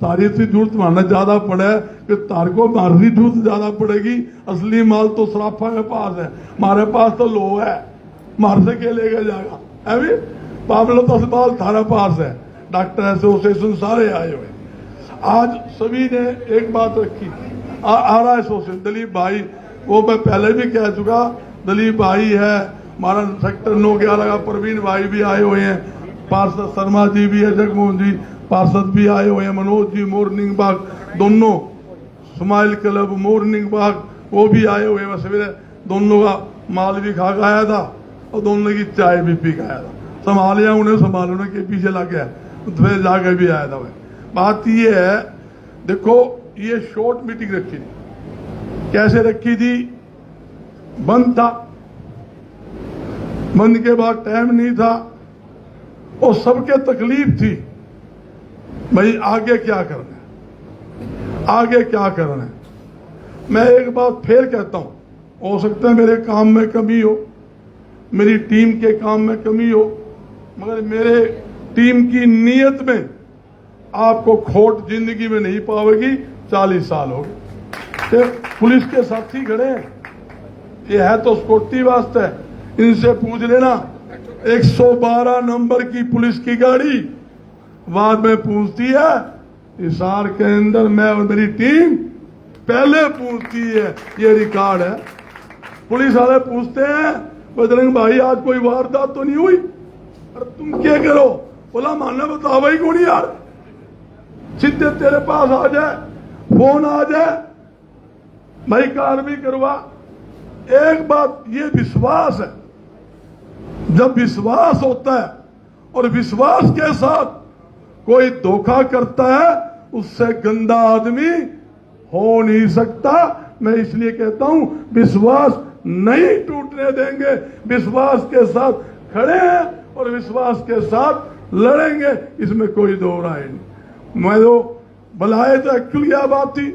तारी से जरूरत मारना ज्यादा पड़े कि तार को मारनी जरूरत ज्यादा पड़ेगी। असली माल तो सराफा के पास है, हमारे पास तो लो है, मार से के लेके जाएगा अभी पावलो तो माल थारा पास है। डॉक्टर एसोसिएशन सारे आए हुए। आज सभी ने एक बात रखी, आरा एसोसिएशन दलीप भाई, वो मैं पहले भी कह चुका, दलीप भाई है हमारा सेक्टर 9/11 का, प्रवीण भाई भी आए हुए हैं, पार्षद शर्मा जी भी है, जगमोहन जी पार्षद भी आए हुए हैं, मनोज जी मोर्निंग बाग, दोनों स्माइल क्लब मोर्निंग बाग वो भी आए हुए हैं। सवेरे दोनों का माल भी खा आया था और दोनों की चाय भी पी के आया था, संभालिया उन्हें संभालने के पीछे लग गया, फिर जाके भी आया था। बात ये है, देखो ये शॉर्ट मीटिंग रखी थी, कैसे रखी थी, बंद था, बंद के बाद टाइम नहीं था और सबके तकलीफ थी भाई आगे क्या करना है, आगे क्या करना है। मैं एक बात फिर कहता हूं, हो सकता है मेरे काम में कमी हो, मेरी टीम के काम में कमी हो, मगर मेरे टीम की नीयत में आपको खोट जिंदगी में नहीं पाओगी। 40 साल हो गए, पुलिस के साथी खड़े हैं, ये है तो सिक्योरिटी वास्ते, इनसे पूछ लेना 112 नंबर की पुलिस की गाड़ी बाद में पूछती है, हिसार के अंदर मैं और मेरी टीम पहले पूछती है, ये रिकॉर्ड है। पुलिस वाले पूछते हैं, बजरंग भाई आज कोई वारदात तो नहीं हुई? अरे तुम क्या करो, बोला मानना बताओ भाई कौन यार, सीधे तेरे पास आ जाए, फोन आ जाए, भाई कार भी करवा। एक बात ये विश्वास है, जब विश्वास होता है और विश्वास के साथ कोई धोखा करता है, उससे गंदा आदमी हो नहीं सकता। मैं इसलिए कहता हूं विश्वास नहीं टूटने देंगे, विश्वास के साथ खड़े हैं और विश्वास के साथ लड़ेंगे, इसमें कोई दो राय नहीं। मैं तो बुलाए तो एक्चुअली क्या बात थी,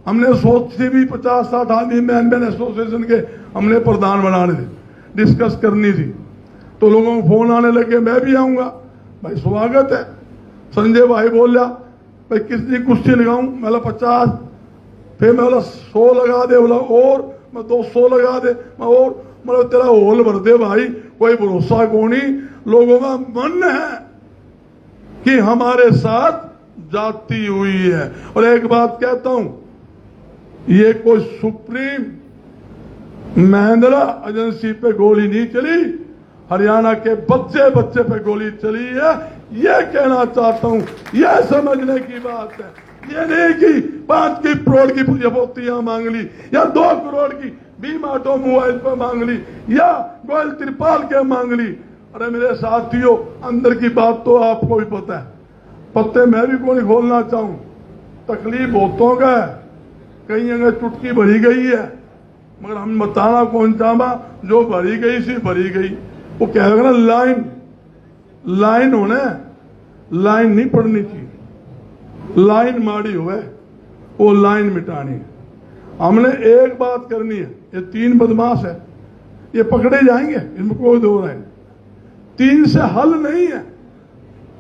हमने सोची भी 50-60 आदमी मैन एसोसिएशन के हमने प्रधान बनाने थे, डिस्कस करनी थी, तो लोगों को फोन आने लगे मैं भी आऊंगा, भाई स्वागत है। संजय भाई बोला भाई किसकी कुर्सी लगाऊं, मैं 50, फिर मैं बोला 100 लगा दे, बोला और मैं 200 लगा दे, मैं और मतलब तेरा होल भर दे भाई, कोई भरोसा को नहीं। लोगों का मन है कि हमारे साथ जाती हुई है। और एक बात कहता हूं, ये कोई सुप्रीम महिंद्रा एजेंसी पे गोली नहीं चली, हरियाणा के बच्चे पे गोली चली है, ये कहना चाहता हूं, ये समझने की बात है। ये नहीं कि 5 करोड़ की जबोतियां मांग ली या 2 करोड़ की बीमा ऑटोमोबाइल पर मांग ली या गोयल त्रिपाल के मांग ली। अरे मेरे साथियों, अंदर की बात तो आपको भी पता है, पत्ते मैं भी कोई खोलना चाहूं, तकलीफ बहुतों का है, कई जगह चुटकी भरी गई है, मगर हम बताना कौन चाहा, जो भरी गई सी भरी गई। वो कह रहे ना लाइन होने, लाइन नहीं पड़नी चाहिए, लाइन माड़ी हुए, वो लाइन मिटानी है। हमने एक बात करनी है, ये 3 बदमाश है, ये पकड़े जाएंगे, इनमें कोई दो राय नहीं। 3 से हल नहीं है।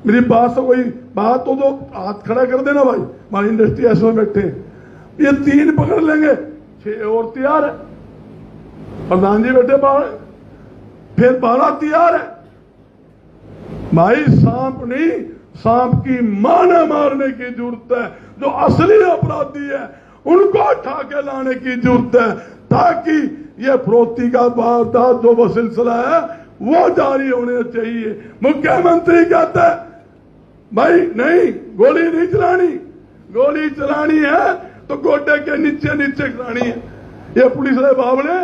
मेरी बात से कोई बात हो तो हाथ खड़ा कर देना भाई, हमारी इंडस्ट्री ऐसे में बैठे हैं। ये 3 पकड़ लेंगे, 6 और तैयार है। प्रधान जी बैठे बाहर, फिर 12 तैयार है। भाई सांप नहीं, सांप की माने मारने की जरूरत है। जो असली अपराधी है उनको उठा के लाने की जरूरत है, ताकि ये फरोख्ती का वारदात जो वो सिलसिला है वो जारी होने चाहिए। मुख्यमंत्री कहता है भाई नहीं, गोली नहीं चलानी, गोली चलानी है तो गोडे के नीचे नीचे चलानी है। ये पुलिस वाले बावले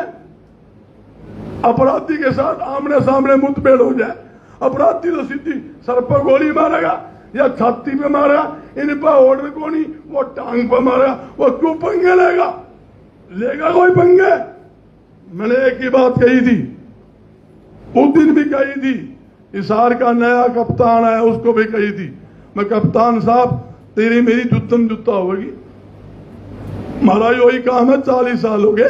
अपराधी के साथ आमने सामने मुठभेड़ हो जाए, अपराधी तो सीधी सर पर गोली मारेगा या छाती पे मारेगा, इन पर ऑर्डर को नहीं, वो टांग पर मारेगा। वो क्यों पंगे लेगा? लेगा कोई पंगे? मैंने एक ही बात कही थी, उस दिन भी कही थी, हिसार का नया कप्तान है उसको भी कही थी, मैं कप्तान साहब तेरी मेरी जुत्तम जुत्ता होगी। हमारा यही काम है, 40 साल हो गए,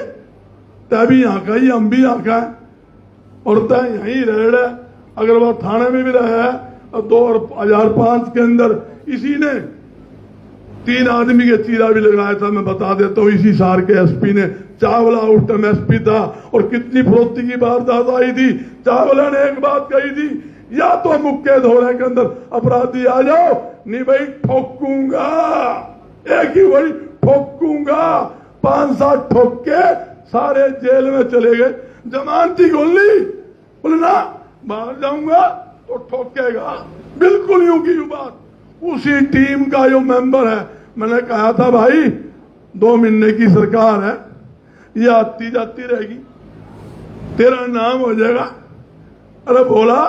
तय भी यहाँ का ही, हम भी यहाँ का है, और तय यहीं रह रहे। अग्रवाल थाने में भी रहा है, और 2005 के अंदर इसी ने 3 आदमी के चीरा भी लगाया था। मैं बता देता हूँ, इसी शहर के एसपी ने, चावला उस टाइम एसपी था, और कितनी फरोख्ती की वारदात आई थी। चावला ने एक बात कही थी, या तो मुक्के धोने के अंदर अपराधी आ जाओ, नहीं भाई ठोकूंगा, एक ही वही ठोकूंगा। 5-7 ठोक के सारे जेल में चले गए। जमानती गोली बोलना बाहर जाऊंगा तो ठोकेगा, बिल्कुल यूं की यूं बात। उसी टीम का जो मेंबर है, मैंने कहा था भाई 2 महीने की सरकार है, ये आती जाती रहेगी, तेरा नाम हो जाएगा। अरे बोला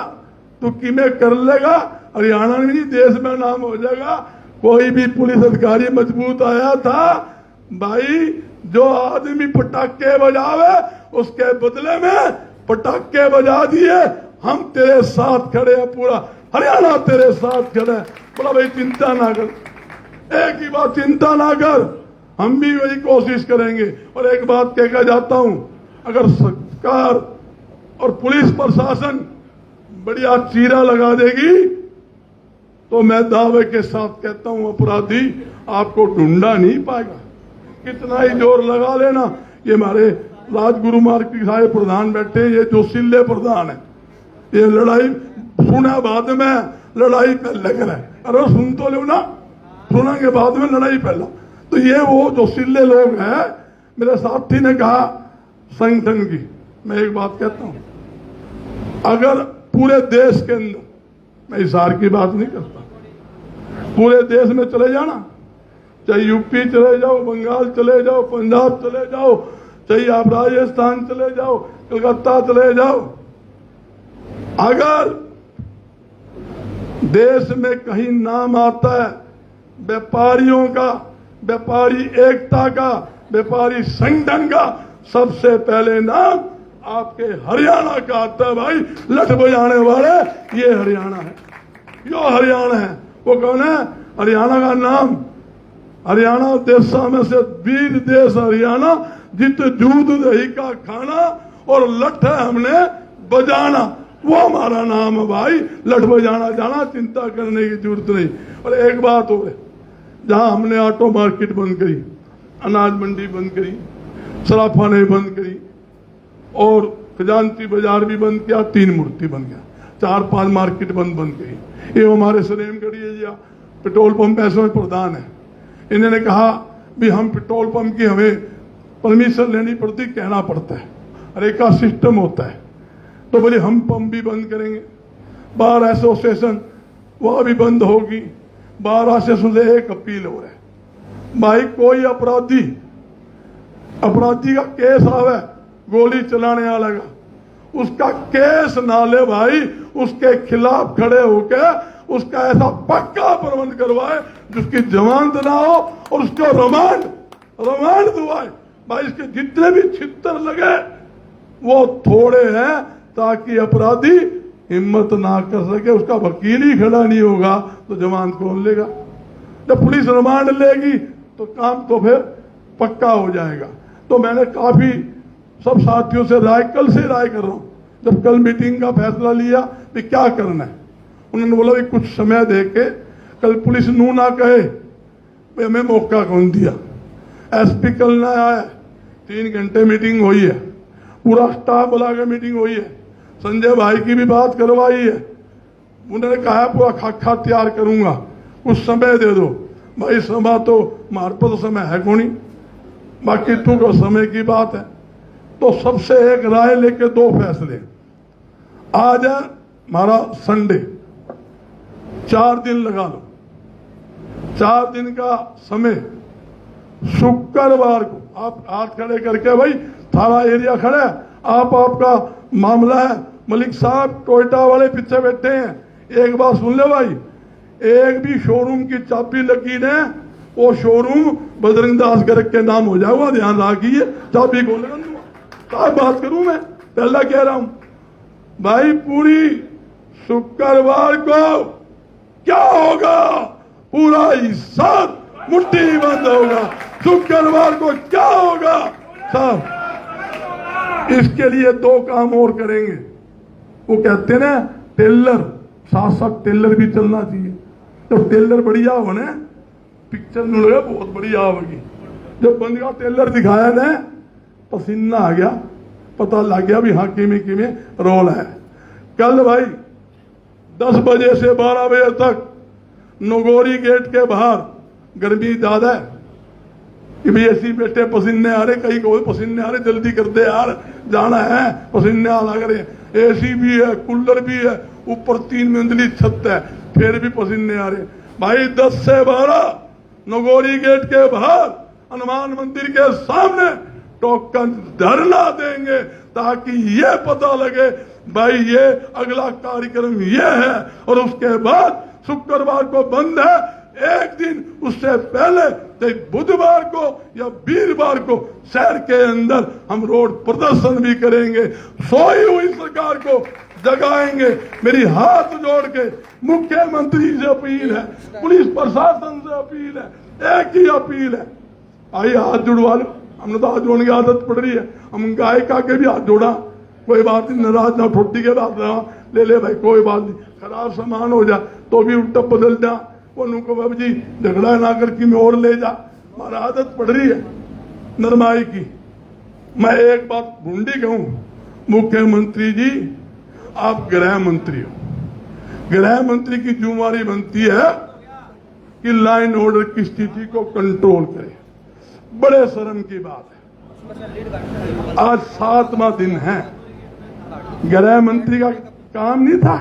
तू किमें कर लेगा, हरियाणा में नहीं देश में नाम हो जाएगा। कोई भी पुलिस अधिकारी मजबूत आया था भाई, जो आदमी पटाखे बजावे उसके बदले में पटाखे बजा दिए। हम तेरे साथ खड़े हैं, पूरा हरियाणा तेरे साथ खड़े है। बोला भाई चिंता ना कर, एक ही बात, चिंता ना कर, हम भी वही कोशिश करेंगे। और एक बात कहकर जाता हूं, अगर सरकार और पुलिस प्रशासन बढ़िया चीरा लगा देगी तो मैं दावे के साथ कहता हूं अपराधी आपको ढूंढा नहीं पाएगा। कितना ही जोर लगा लेना। ये हमारे राजगुरु मार्ग साहब प्रधान बैठे, ये जो सिल्ले प्रधान है, ये लड़ाई सुना बाद में, लड़ाई पहले करे। अरे सुन तो लो ना, सुना के बाद में लड़ाई पहला। तो ये वो जो सिल्ले लोग हैं, मेरे साथी ने कहा संगठन की, मैं एक बात कहता हूं, अगर पूरे देश के अंदर, मैं हिसार की बात नहीं करता, पूरे देश में चले जाना, चाहे यूपी चले जाओ, बंगाल चले जाओ, पंजाब चले जाओ, चाहे आप राजस्थान चले जाओ, कलकत्ता चले जाओ, अगर देश में कहीं नाम आता है व्यापारियों का, व्यापारी एकता का, व्यापारी संगठन का, सबसे पहले नाम आपके हरियाणा का आता है। भाई लठ बजाने वाले ये हरियाणा है, यो हरियाणा है। वो कौन है? हरियाणा का नाम, हरियाणा देशा में से वीर देश हरियाणा, जित दूध दही का खाना और लठ है हमने बजाना, वो हमारा नाम है भाई। लठ बजाना जाना, चिंता करने की जरूरत नहीं। और एक बात और है, जहां हमने ऑटो मार्केट बंद करी, अनाज मंडी बंद करी, सराफाने बंद करी, और खजांची बाजार भी बंद किया, 3 मूर्ति बन गया, 4-5 मार्केट बंद गई। ये हमारे सलेमगढ़ी एरिया पेट्रोल पंप ऐसे में प्रधान है, इन्होंने कहा भी हम पेट्रोल पंप की हमें परमिशन लेनी पड़ती, कहना पड़ता है, अरे का सिस्टम होता है। तो बोले हम पंप भी बंद करेंगे, बार एसोसिएशन वह भी बंद होगी। बार एसोसिएशन से एक अपील हो रहा है, भाई कोई अपराधी का केस आवे, गोली चलाने वाला का, उसका केस ना ले भाई, उसके खिलाफ खड़े होकर उसका ऐसा पक्का प्रबंध करवाए जिसकी जमानत ना हो, और उसको रिमांड दुआए। भाई इसके जितने भी छितर लगे वो थोड़े हैं, ताकि अपराधी हिम्मत ना कर सके, उसका वकील ही खड़ा नहीं होगा तो जमानत कौन लेगा। जब पुलिस रिमांड लेगी तो काम तो फिर पक्का हो जाएगा। तो मैंने काफी सब साथियों से राय, कल से राय कर रहा हूं, जब कल मीटिंग का फैसला लिया कि क्या करना है, उन्होंने बोला कि कुछ समय दे के कल पुलिस नू ना कहे भाई हमें मौका कौन दिया। एसपी कल ना आया, 3 घंटे मीटिंग हुई है, पूरा स्टाफ बुला के मीटिंग हुई है, संजय भाई की भी बात करवाई है, उन्होंने कहा पूरा खाका तैयार करूंगा, कुछ समय दे दो। भाई समय तो मार पर समय है कोनी, बाकी तू का समय की बात है। तो सबसे एक राय लेके 2 फैसले। आज है हमारा संडे, 4 दिन लगा लो, 4 दिन का समय। शुक्रवार को आप हाथ खड़े करके, भाई थारा एरिया खड़ा है, आप आपका मामला है, मलिक साहब टोयोटा वाले पीछे बैठे हैं, एक बात सुन ले भाई, एक भी शोरूम की चाबी लगी ने वो शोरूम बजरंग दास गर्ग के नाम हो जाएगा, ध्यान रखिए। चाबी खोल क्या बात करूं मैं, पहला कह रहा हूं भाई, पूरी शुक्रवार को क्या होगा, पूरा हिसाब मुट्ठी बंद होगा। शुक्रवार को क्या होगा साहब, इसके लिए 2 काम और करेंगे। वो कहते हैं ना टेलर, साथ साथ टेलर भी चलना चाहिए। तो टेलर बढ़िया होने पिक्चर में लगा बहुत बढ़िया होगी। जब बंद का टेलर दिखाया ना, पसीना आ गया, पता लग गया भी हाँ किमें रोल है। कल भाई 10 बजे से 12 बजे तक नगोरी गेट के बाहर गर्मी ज्यादा है कि भाई ऐसी बैठे, पसीने आ रहे, कहीं को पसीने आ रहे, जल्दी कर दे यार जाना है, पसीने आ लग रहे। एसी भी है, कूलर भी है, ऊपर 3 मंजिली छत है, फिर भी पसीने आ रहे। भाई 10 से 12 नगोरी गेट के बाहर हनुमान मंदिर के सामने टोकन धरना देंगे, ताकि ये पता लगे भाई ये अगला कार्यक्रम ये है। और उसके बाद शुक्रवार को बंद है, एक दिन उससे पहले बुधवार को या वीरवार को शहर के अंदर हम रोड प्रदर्शन भी करेंगे, सोई हुई सरकार को जगाएंगे। मेरी हाथ जोड़ के मुख्यमंत्री से अपील है, पुलिस प्रशासन से अपील है, एक ही अपील है, आइए हाथ जुड़वा लो। हमने तो हाथ जोड़ने की आदत पड़ रही है, हम गाय का के भी हाथ जोड़ा, कोई बात नहीं, नाराज ना ठोटी के बात ना ले भाई, कोई बात नहीं, खराब सामान हो जाए तो भी उल्टा बदल जा, उनको बाबू जी झगड़ा ना करके मैं और ले जा, हमारा आदत पड़ रही है नरमाई की। मैं एक बात ढूंढी कहूं, मुख्यमंत्री जी आप गृह मंत्री हो, गृह मंत्री की जिम्मेदारी बनती है कि लाइन ऑर्डर की स्थिति को कंट्रोल करे। बड़े शर्म की बात है, आज 7वां दिन है, गृह मंत्री का काम नहीं था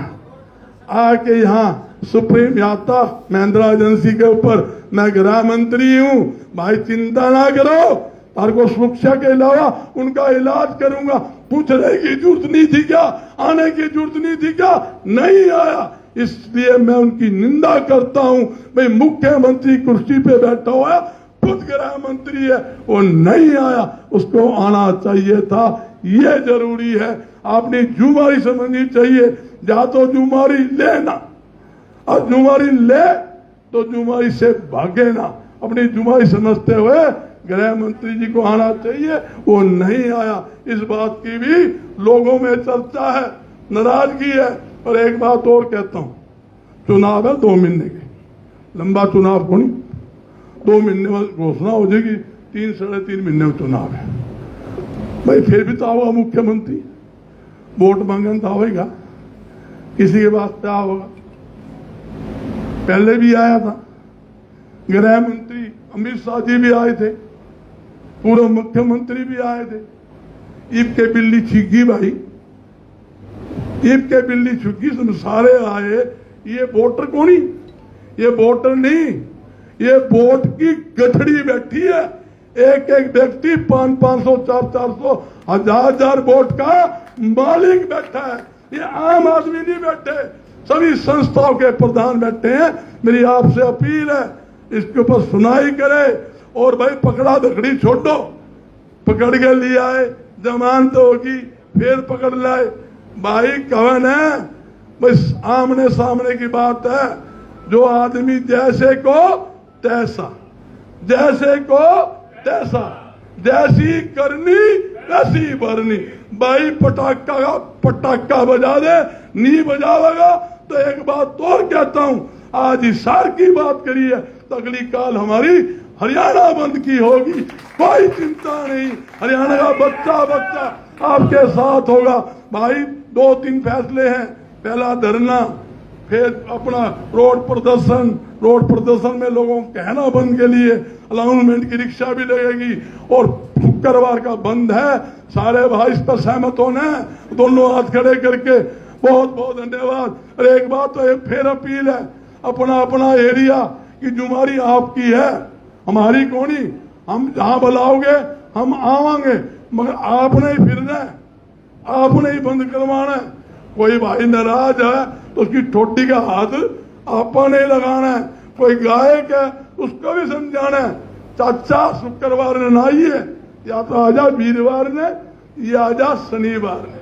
आके यहाँ सुप्रीम यात्रा महिंद्रा एजेंसी के ऊपर मैं गृह मंत्री हूं, भाई चिंता ना करो, तार को सुरक्षा के अलावा उनका इलाज करूंगा, पूछने की जरूरत नहीं थी क्या, आने की जरूरत नहीं थी क्या, नहीं आया। इसलिए मैं उनकी निंदा करता हूं। भाई मुख्यमंत्री कुर्सी पे बैठा हुआ है, खुद गृह मंत्री है, वो नहीं आया, उसको आना चाहिए था, ये जरूरी है। आपने जुमारी समझनी चाहिए, या तो जुमारी लेना और जुमारी ले तो जुमारी से भागे ना, अपनी जुमारी समझते हुए गृह मंत्री जी को आना चाहिए, वो नहीं आया। इस बात की भी लोगों में चर्चा है, नाराजगी है। और एक बात और कहता हूं, चुनाव है 2 महीने के, लंबा चुनाव को नहीं, 2 महीने में घोषणा हो जाएगी, 3 साढ़े 3 महीने में चुनाव है। भाई फिर भी तो आवा मुख्यमंत्री, वोट मांगने तो आवेगा, किसी के पास क्या होगा। पहले भी आया था, गृह मंत्री अमित शाह जी भी आए थे, पूर्व मुख्यमंत्री भी आए थे। ईद के बिल्ली छिगी भाई, ईद के बिल्ली छिगी, तुम सारे आए। ये वोटर कौन, ये वोटर नहीं, ये वोट की गठड़ी बैठी है। एक एक व्यक्ति 500-500, 400-400, 1000 वोट का मालिक बैठा है। ये आम आदमी नहीं बैठे, सभी संस्थाओं के प्रधान बैठे हैं। मेरी आपसे अपील है, इसके ऊपर सुनाई करे। और भाई पकड़ा धकड़ी छोड़ो, पकड़ के लिया है, जमानत होगी फिर पकड़ लाए। भाई कवन है, बस आमने सामने की बात है। जो आदमी जैसे को तैसा, जैसे को तैसा, जैसी करनी वैसी ही भरनी। भाई पटाखा बजा दे, नहीं बजावेगा तो एक बात और कहता हूं, आज हिसार की बात करी है तो अगली काल हमारी हरियाणा बंद की होगी, कोई चिंता नहीं। हरियाणा का बच्चा आपके साथ होगा। भाई 2-3 फैसले हैं, पहला धरना, फिर अपना रोड प्रदर्शन में लोगों को कहना बंद के लिए अलाउंसमेंट की रिक्शा भी लगेगी, और शुक्रवार का बंद है। सारे भाई इस पर सहमत होने हैं, दोनों हाथ खड़े करके। बहुत बहुत धन्यवाद। और एक बात तो एक फिर अपील है, अपना एरिया की जुम्मेवारी आपकी है, हमारी कोनी। हम जहां बुलाओगे हम आवांगे, मगर आपने ही फिरना है, आपने ही बंद करवाना है। कोई भाई नाराज है तो उसकी ठोटी का हाथ आपने लगाना है। कोई गायक है उसको भी समझाना है, चाचा शुक्रवार ने ना आइए, या तो आजा वीरवार ने या आजा शनिवार ने।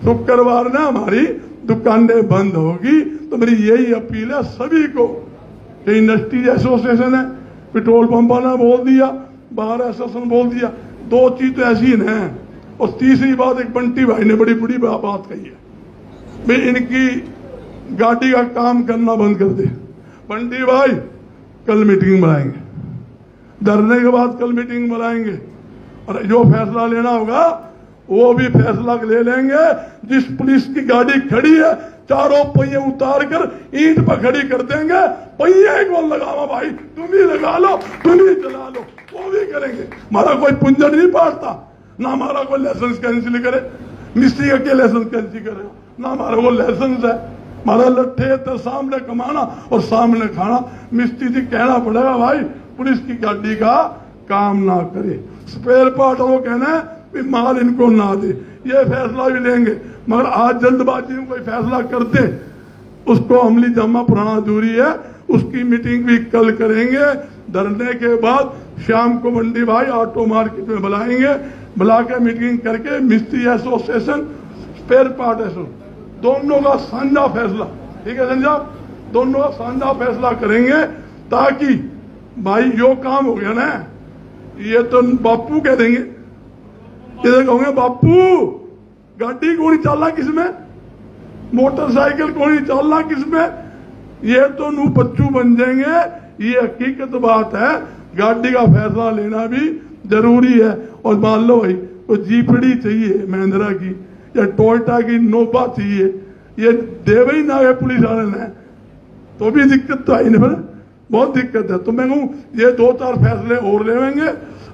शुक्रवार ने हमारी दुकानें बंद होगी। तो मेरी यही अपील है सभी को। इंडस्ट्रीज एसोसिएशन है, पेट्रोल पंपा ने बोल दिया, बार एसोसिएशन बोल दिया, 2 चीज तो ऐसी हैं। और तीसरी बात, एक बंटी भाई ने बड़ी बात कही है, भाई इनकी गाड़ी का काम करना बंद कर दे। बंटी भाई कल मीटिंग बुलाएंगे, धरने के बाद कल मीटिंग बुलाएंगे, और जो फैसला लेना होगा वो भी फैसला ले लेंगे। जिस पुलिस की गाड़ी खड़ी है, चारों पहिए उतार कर ईंट पर खड़ी कर देंगे। पहिए को लगावा भाई, तुम ही लगा लो, तुम ही चला लो, वो भी करेंगे। हमारा कोई पुंजन नहीं पाड़ता, ना हमारा कोई लाइसेंस कैंसिल करे, मिस्त्री का क्या लाइसेंस कैंसिल करेगा, ना हमारा वो लाइसेंस है। हमारा लट्ठे तो सामने कमाना और सामने खाना। मिस्त्री जी कहना पड़ेगा भाई पुलिस की गाड़ी का काम ना करे, स्पेयर पार्ट वो कहना है कि माल इनको ना दे, ये फैसला भी लेंगे। मगर आज जल्दबाजी में कोई फैसला करते, उसको अमली जमा पुराना दूरी है, उसकी मीटिंग भी कल करेंगे। धरने के बाद शाम को मंडी भाई ऑटो मार्केट में बुलाएंगे, बुला के मीटिंग करके मिस्त्री एसोसिएशन, स्पेयर पार्ट एसोसिएशन, दोनों का साझा फैसला, ठीक है संजय, दोनों का साझा फैसला करेंगे, ताकि भाई जो काम हो गया ना, ये तो बापू कह देंगे, इधर कहोगे बापू गाड़ी कौन चलना किसमें, मोटरसाइकिल कौन चलना किसमें, ये तो नू बच्चू बन जाएंगे। ये हकीकत बात है, गाड़ी का फैसला लेना भी जरूरी है। और मान लो भाई कोई जीपड़ी चाहिए महिंद्रा की या टोयोटा की नोवा चाहिए, ये देवे ही ना है पुलिस वाले ने, तो भी दिक्कत तो आई नहीं, बहुत दिक्कत है। तो मैं कहूँ ये 2-4 फैसले और लेंगे।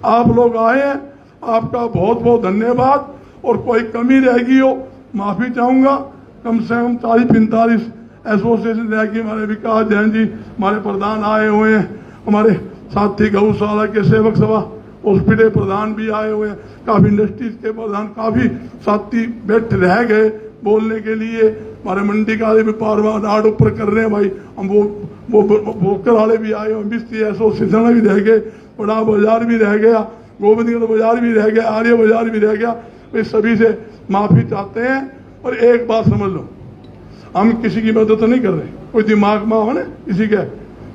आप लोग आए हैं, आपका बहुत बहुत धन्यवाद। और कोई कमी रहेगी हो माफी चाहूंगा। कम से कम 40-45 एसोसिएशन रहेगी। हमारे विकास जैन जी हमारे प्रधान आए हुए हैं, हमारे साथी गौशाला के सेवक सभा हॉस्पिटल प्रधान भी आए हुए हैं, काफी इंडस्ट्रीज के प्रधान, काफी साथी बैठ रह गए बोलने के लिए। हमारे मंडी का व्यापार नाड़ ऊपर कर रहे हैं भाई, हम वो भोकर वाले भी आए हुए, मिस्त्री एसोसिएशन भी रह गए, बड़ा बाजार भी रह गया, गोविंदगढ़ बाजार भी रह गया, आर्य बाजार भी रह गया। इस सभी से माफी चाहते हैं। और एक बात समझ लो, हम किसी की मदद तो नहीं कर रहे, कोई दिमाग में हो ना किसी के,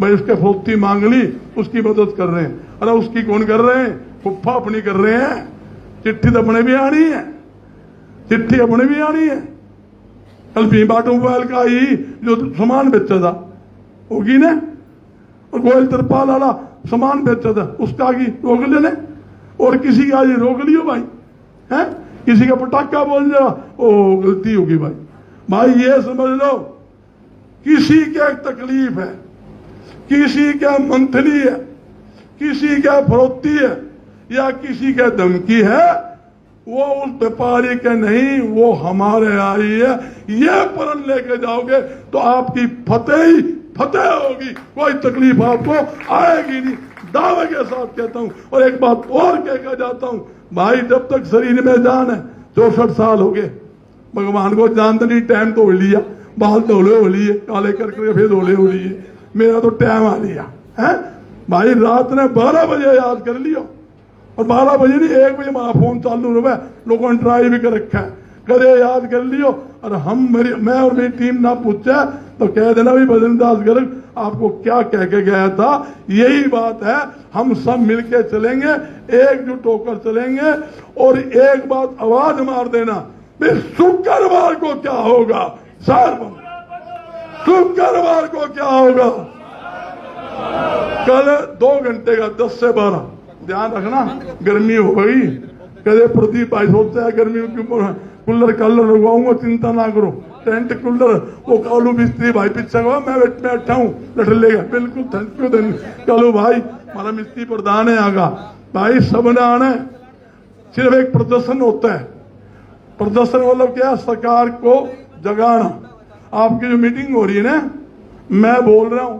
भाई उसके फौती मांग ली उसकी मदद कर रहे हैं। अरे उसकी कौन कर रहे हैं, फुफ्फा अपनी कर रहे हैं। चिट्ठी तो अपने भी आनी है, चिट्ठी अपने भी आनी है। कल भीम ऑटोमोबाइल का ही जो सामान बेचा था होगी ना, और गोयल तिरपाल वाला सामान बेचा था उसका की रोक लेने, और किसी का ये रोक लियो भाई, है किसी का पटाखा बोल जाओ, ओ गलती होगी भाई। भाई ये समझ लो, किसी के तकलीफ है, किसी का मंथली है, किसी का फरोख्ती है, या किसी का धमकी है, वो उस व्यापारी के नहीं, वो हमारे आई है। ये प्रण लेके जाओगे तो आपकी फतेह ही फतेह होगी, कोई तकलीफ आपको आएगी नहीं, दावे के साथ कहता हूं। और एक बात और कहकर जाता हूं, भाई जब तक शरीर में जान है, 64 साल हो गए, भगवान को जानते नहीं, टाइम तो हो लिया, बाल धोले हो लिए, काले करके फिर धोले हो लिए, मेरा तो टाइम आ लिया है भाई। रात ने 12 बजे याद कर लियो, और 12 बजे नहीं 1 बजे हमारा फोन चालू रहा, लोगों ने ट्राई भी कर रखा है, करे याद कर लियो। और मैं और मेरी टीम ना पूछे तो कह देना भाई बजरंग दास गर्ग आपको क्या कह के गया था। यही बात है, हम सब मिलके चलेंगे, एकजुट होकर चलेंगे। और एक बात आवाज मार देना, फिर शुक्रवार को क्या होगा सर, शुक्रवार को क्या होगा, कल 2 घंटे का 10 से 12 ध्यान रखना। गर्मी हो गई, कदे प्रदीप भाई सोचता है गर्मी क्यों कूलर लगवाऊंगा, चिंता ना करो, टेंट कूलर वो कालू मिस्त्री भाई पीछे मैं बैठा हूँ लट लेगा। बिल्कुल थैंक यू कालू भाई, हमारा मिस्त्री प्रधान है आगा भाई, सब ने आना है। सिर्फ एक प्रदर्शन होता है, प्रदर्शन मतलब क्या, सरकार को जगाना। आपकी जो मीटिंग हो रही है ना, मैं बोल रहा हूं,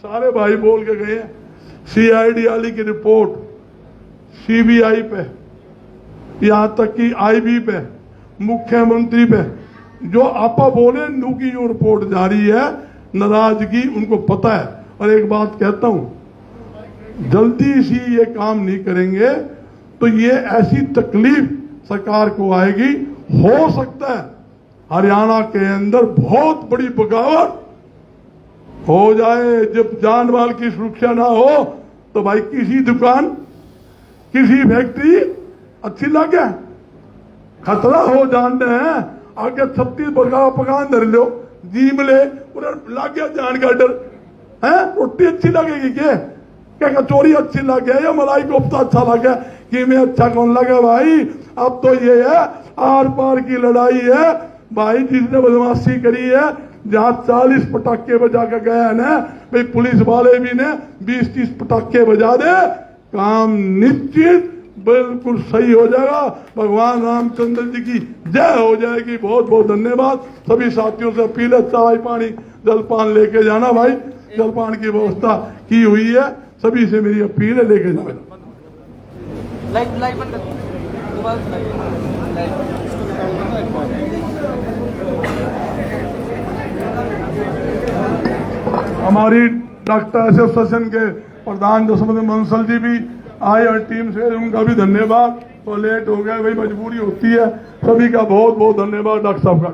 सारे भाई बोल के गए हैं, CID वाली की रिपोर्ट CBI पे, यहां तक कि IB पे, मुख्यमंत्री पे, जो आपा बोले नू की जो रिपोर्ट जारी है, नाराजगी उनको पता है। और एक बात कहता हूं, जल्दी से ये काम नहीं करेंगे तो ये ऐसी तकलीफ सरकार को आएगी। हो सकता है हरियाणा के अंदर बहुत बड़ी बगावत हो जाए, जब जान माल की सुरक्षा ना हो तो भाई किसी दुकान, किसी फैक्ट्री अच्छी लगे, खतरा हो जानते हैं। आगे 36 बगा पकान धर लो, जीम ले लग गया जान का डर है। रोटी अच्छी लगेगी क्या कचौरी अच्छी लगे या मलाई कोफ्ता अच्छा लगे, कि मैं अच्छा कौन लगे भाई। अब तो ये है आर पार की लड़ाई है भाई, जिसने बदमाशी करी है, जहां 40 पटाखे बजा के गया है ना भाई, पुलिस वाले भी ने 20-30 पटाखे बजा दे, काम निश्चित बिल्कुल सही हो जाएगा। भगवान रामचंद्र जी की जय हो जाएगी। बहुत बहुत धन्यवाद। सभी साथियों से अपील है, चाय पानी जलपान लेके जाना भाई, जलपान की व्यवस्था की हुई है, सभी से मेरी अपील है, लेके जाना। हमारी डॉक्टर एसोसिएशन के प्रधान जसवंत बंसल जी भी आए और टीम से उनका भी धन्यवाद। तो लेट हो गया भाई, मजबूरी होती है, सभी का बहुत बहुत धन्यवाद। डॉक्टर साहब का